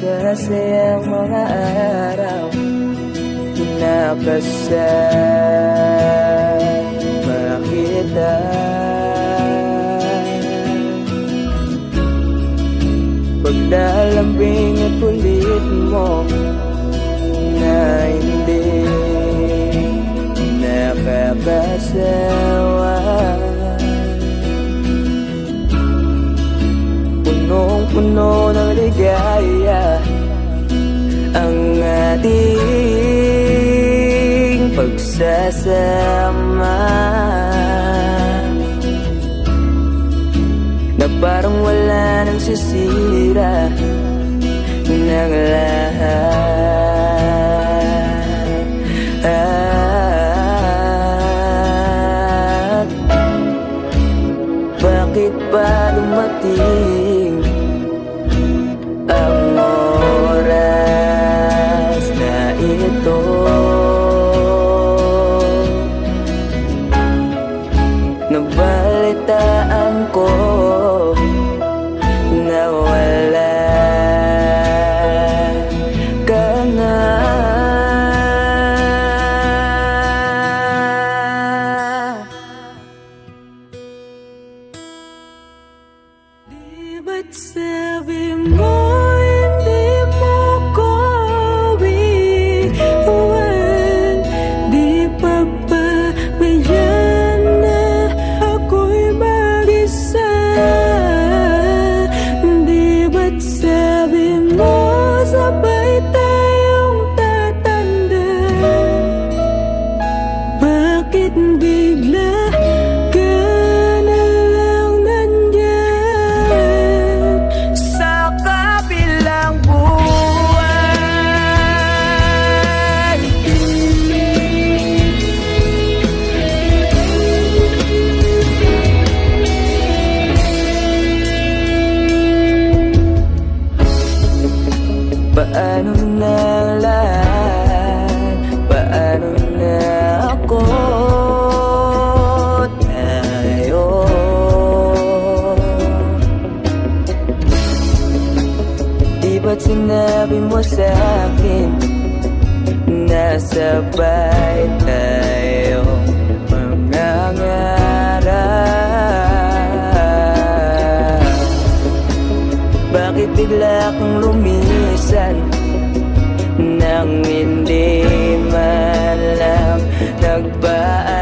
masasayang mga araw nakasama kita. Paglalambing at kulit mo na hindi nakakasawa, punong-puno ng ligaya ang ating pagsasama, na parang wala nang sisira ng lahat. Bakit ba dumating ang oras na ito? Nabalitaan ko na wala ka na. Di ba't sabi mo hindi mo ko iwan? Di pa ba mayan na ako'y mag-isa? Di ba't sabi mo sabay tayong tatanda? Bakit bigla ka na lang nandyan sa kabilang buwan? Paano na lahat? Paano na ako? Tayo di ba't sinabi mo sa'kin na sabay tayo mangangarap? Bakit bigla kang lumisan nang hindi man lang nagbaan?